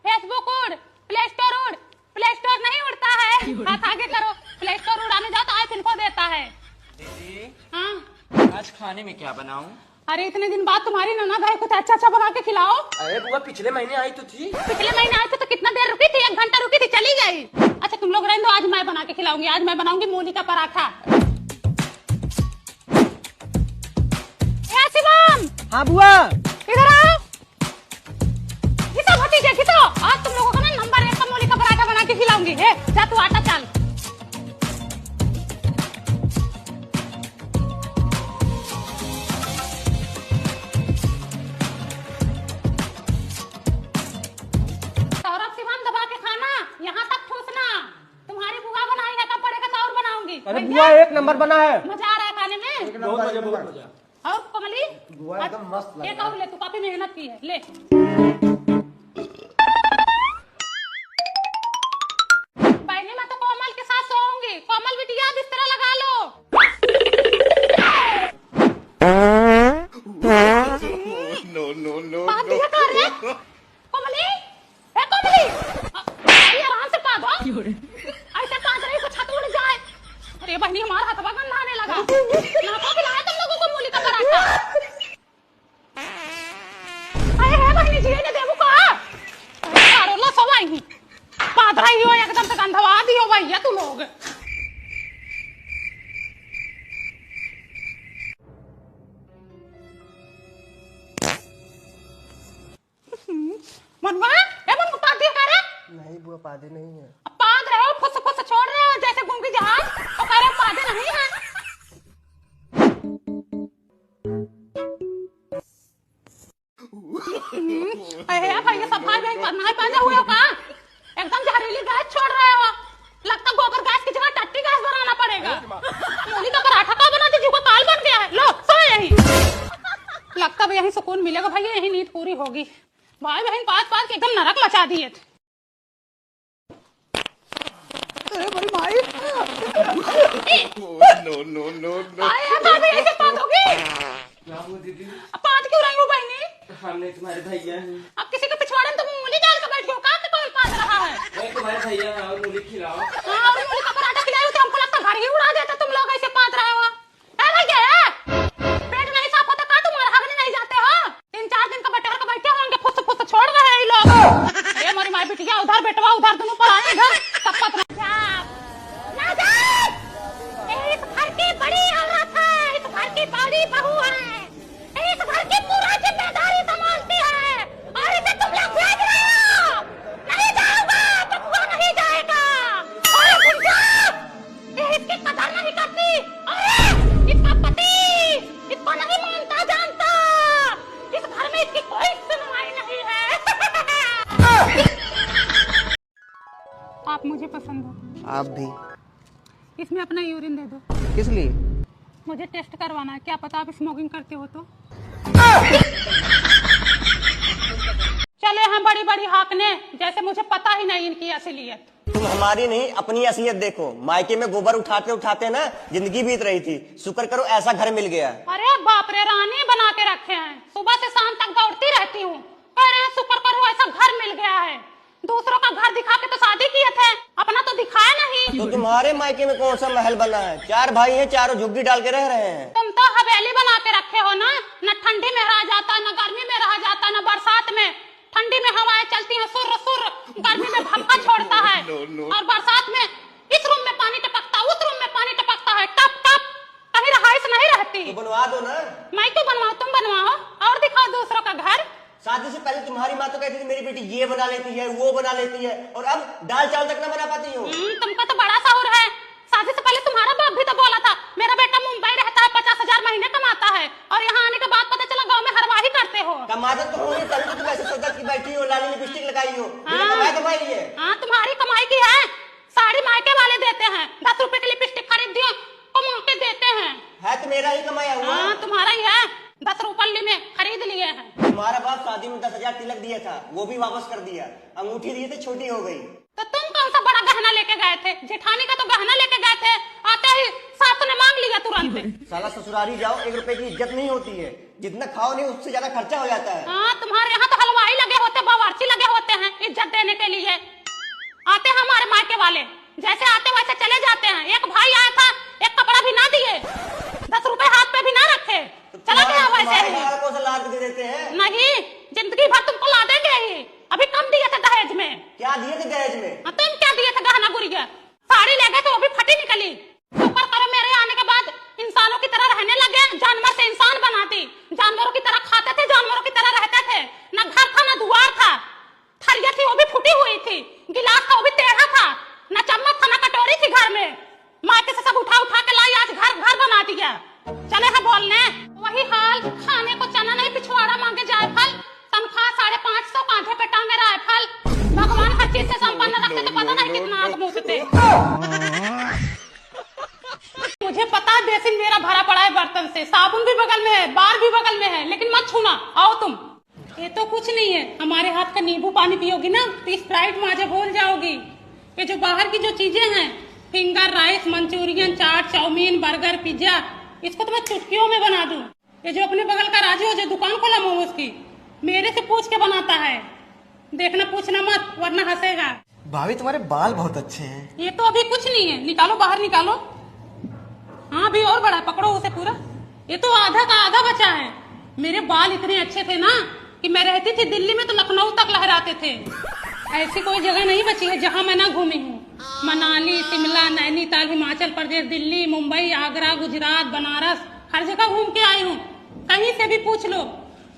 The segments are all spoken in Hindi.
फेसबुक उड़, प्ले स्टोर नहीं उड़ता है। हाथ आगे करो, प्ले स्टोर उड़ाने जाओ तो आइफोन को देता है। दीदी हाँ आज खाने में क्या बनाऊं? अरे इतने दिन बाद तुम्हारी ननद है, कुछ अच्छा अच्छा बना के खिलाओ। अरे बुआ पिछले महीने आई तो थी। पिछले महीने आए थे तो कितना देर रुकी थी? 1 घंटा रुकी थी, चली गई। अच्छा तुम लोग रहने दो, आज मैं बना के खिलाऊंगी। आज मैं बनाऊंगी मूली का पराठा। शिवम, हाँ बुआ, इधर आओ। घिसो भतीजे घिसो, आज तुम लोगों को ना नंबर 1 का मूली का पराठा बना के खिलाऊंगी। जा तू आटा चाल। अरे बुआ 1 नंबर बना है। मजा आ रहा है खाने में? बहुत मजा। और कमली बुआ एकदम मस्त लग एक और ले, तू काफी मेहनत की है, ले। बहनी मैं तो कोमल के साथ सोऊंगी। कोमल बिटिया बिस्तर लगा लो। नो बात ये कर रहे कोमली? कोमली आराम से पा दो, ऐसे पाद रही तो छत उड़ जाए। अरे बहनी हमारा हथवा गंधाने लगा। नाको खिलाया तुम लोगों को मूली का पराठा। अरे है बहनी जी ने देबू का लो सवाई ही पाद रही हो, एकदम से गंधवा दियो भैया तू लोग। मनवा मन पाद दिया करे? नहीं बुआ पादे नहीं है। पाद रहे हो, फुस फुस छोड़ रहे हो जैसे गुंगी जहाज, तो कह रहे पादे नहीं है। अरे भैया सफाई में नहीं पहने हुए हो का? एकदम जहरीली गैस छोड़ रहे हो। लगता गोबर गैस की जगह टट्टी गैस बनाना पड़ेगा। मूली का पराठा का बना दीजिए, वो काल बन गया है। लो सो यही। लगता है यही सुकून मिलेगा भैया, यही नींद पूरी होगी। भाई बहन पास पास एकदम नरक मचा दिए थे। अरे बड़ी भाई नो भाभी ऐसे पादोगी? क्या हुआ दीदी? पाद क्यों रही हो बहनी? हमने तुम्हारे भैया हैं। अब किसी के पिछवाड़े में तुम मूली डाल के बैठी हो का? तो कौन पाद रहा है? मैं तुम्हारे भैया हैं और मूली खिलाओ। हाँ और मूली का पराठा खिलाओ तो हमको लगता घर ही उड़ा देता। तुम लोग ऐसे पाद रहे हो। भैया पेट नहीं साफ होता का? तुम हगने नहीं जाते हो? 3-4 दिन का बटोर का बैठे होंगे, फुस फुस छोड़ रहे हैं ये लोग। अरे हमारी माई बिटिया उधर बेटवा उधर, दोनों पर आए इधर तपत इस घर की बड़ी औरत है, इस घर की बड़ी बहू है, इस घर की पूरा जिम्मेदारी संभालती है और इसे तुम लोग भेज रहे हो। नहीं जाऊंगा तो बुआ नहीं जाएगा। अरे बुढ़िया ये इसकी कदर नहीं करती। अरे इसका पति इसको नहीं मानता जानता। इस घर में इसकी कोई सुनवाई नहीं है। आप मुझे पसंद हो। आप भी। इसमें अपना यूरिन दे दो। किस लिए? मुझे टेस्ट करवाना है, क्या पता आप स्मोकिंग करते हो तो। चले हम बड़ी बड़ी हाकने, जैसे मुझे पता ही नहीं इनकी असलियत। तुम हमारी नहीं अपनी असलियत देखो। मायके में गोबर उठाते उठाते ना जिंदगी बीत रही थी, शुक्र करो ऐसा घर मिल गया। अरे बाप रे, रानी बना के रखे हैं। सुबह से शाम तक दौड़ती रहती हूँ, कह रहे हैं शुक्र करो ऐसा घर मिल गया है। दूसरों का घर दिखा के तो शादी किए थे, अपना तो दिखाया नहीं। तो तुम्हारे मायके में कौन सा महल बना है? 4 भाई हैं, चारों झुग्गी डाल के रह रहे हैं। तुम तो हवेली बना के रखे हो ना, न ठंडी में रहा जाता, न गर्मी में रहा जाता, न बरसात में। ठंडी में हवाएं चलती हैं सुर सुर, गर्मी में भपका छोड़ता है और बरसात में इस रूम में पानी टपकता, उस रूम में पानी टपकता है, टप टप। कहीं रहाइश नहीं रहती। तो बनवा दो ना। मैं क्यों बनवाऊं, तुम बनवाओ और दिखाओ दूसरों का घर। शादी से पहले तुम्हारी माँ तो कहती थी मेरी बेटी ये बना लेती है, वो बना लेती है, और अब दाल चावल तक ना बना पाती हो। तुमका तो बड़ा शौर है। शादी से पहले तुम्हारा बाप भी तो बोला था मेरा बेटा मुंबई रहता है, 50,000 महीने कमाता है, और यहाँ आने के बाद पता चला गाँव में हरवाही करते हो। कमाते तो हो तभी तो तुम ऐसे सौदा की बैठी हो, लाली लिपस्टिक लगाई हो। कमाई है। हाँ तुम्हारी कमाई की है। साड़ी मायके वाले देते हैं, 10 रुपए की लिपस्टिक खरीद दियो कमा के देते हैं। है तो मेरा ही कमाया हुआ। हाँ तुम्हारा ही है, 10 रुपये में खरीद लिए हैं। तुम्हारा बाप शादी में 10,000 तिलक दिया था, वो भी वापस कर दिया। अंगूठी दिए थे, छोटी हो गई। तो तुम कौन सा बड़ा गहना लेके गए थे? जेठानी का तो गहना लेके गए थे, आते ही सास ने मांग लिया तुरंत। साला ससुरारी जाओ 1 रुपए की इज्जत नहीं होती है, जितना खाओ नहीं उससे ज्यादा खर्चा हो जाता है। हाँ तुम्हारे यहाँ तो हलवाई लगे होते, बावर्ची लगे होते हैं इज्जत देने वाले, जैसे आते वैसे चले जाते हैं। एक भाई आया था, एक कपड़ा भी ना दिए, 10 रुपए हाथ पे भी ना रखे, चला गया वैसे ही। बालकों से लाद के देते हैं। नहीं, जिंदगी भर तुमको ला देंगे ही। अभी कम दिए थे दहेज में। क्या दिए थे दहेज में? तुम क्या दिए थे? गहना गुड़िया साड़ी ले गए तो वो भी फटी निकली। शुक्र करो मेरे आने के बाद इंसानों की तरह रहने लगे, जानवर से इंसान बनाती, जानवरों की तरह खाते थे, जानवरों की तरह रहते थे। न घर था न द्वार था, थरिया थी वो भी फूटी हुई थी, गिलास था वो भी टेढ़ा था, न चम्मच था न कटोरी थी घर में। मायके से सब उठा उठा के लाई, आज घर घर बना दिया। चले हैं बोलने, वही हाल, खाने को चना नहीं पिछवाड़ा मांगे जाए फल, तनख्वाह 550 कांधे पे टांगे राइफल। भगवान हर चीज से संपन्न रखते तो पता नहीं कितना आग मूसते। मुझे पता है बेसिन मेरा भरा पड़ा है बर्तन से, साबुन भी बगल में है, बार भी बगल में है, लेकिन मत छूना। आओ तुम। ये तो कुछ नहीं है, हमारे हाथ का नींबू पानी पियोगी ना तो स्प्राइट माजा भूल जाओगी। ये जो बाहर की जो चीजें हैं, फिंगर राइस, मंचूरियन, चाट, चाउमीन, बर्गर, पिज्जा, इसको तो मैं चुटकियों में बना दूं। ये जो अपने बगल का राजू जो दुकान खोला मोमोज की, मेरे से पूछ के बनाता है। देखना, पूछना मत वरना हंसेगा। भाभी तुम्हारे बाल बहुत अच्छे हैं। ये तो अभी कुछ नहीं है, निकालो बाहर निकालो। हाँ अभी और बड़ा, पकड़ो उसे पूरा। ये तो आधा का आधा बचा है। मेरे बाल इतने अच्छे थे ना कि मैं रहती थी दिल्ली में तो लखनऊ तक लहराते थे। ऐसी कोई जगह नहीं बची है जहाँ मैं ना घूमी हूँ। मनाली, शिमला, नैनीताल, हिमाचल प्रदेश, दिल्ली, मुंबई, आगरा, गुजरात, बनारस, हर जगह घूम के आई हूँ। कहीं से भी पूछ लो,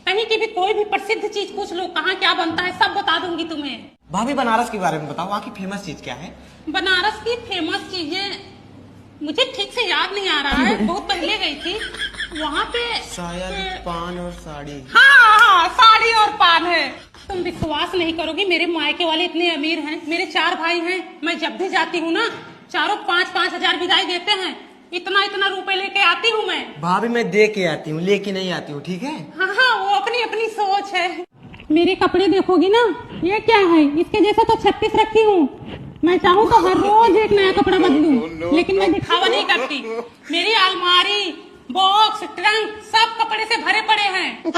कहीं की भी कोई भी प्रसिद्ध चीज पूछ लो, कहाँ क्या बनता है सब बता दूंगी तुम्हें। भाभी बनारस के बारे में बताओ, वहाँ की फेमस चीज क्या है? बनारस की फेमस चीजें मुझे ठीक से याद नहीं आ रहा है, बहुत पहले गई थी। वहाँ पे शायद पान और साड़ी। हाँ, साड़ी और पान है। तुम विश्वास नहीं करोगी, मेरे मायके वाले इतने अमीर हैं, मेरे 4 भाई हैं। मैं जब भी जाती हूँ ना, चारों 5-5 हजार विदाई देते हैं। इतना इतना रुपए लेके आती हूँ मैं। भाभी मैं दे के आती हूँ, लेके नहीं आती हूँ, ठीक है? हाँ, वो अपनी अपनी सोच है। मेरे कपड़े देखोगी ना, ये क्या है, इसके जैसा तो 36 रखी हूँ। मैं चाहूँ तो हर रोज एक नया कपड़ा बदलूं, लेकिन मैं दिखावा नहीं करती। मेरी अलमारी, बॉक्स, ट्रंक सब कपड़े से भरे पड़े हैं।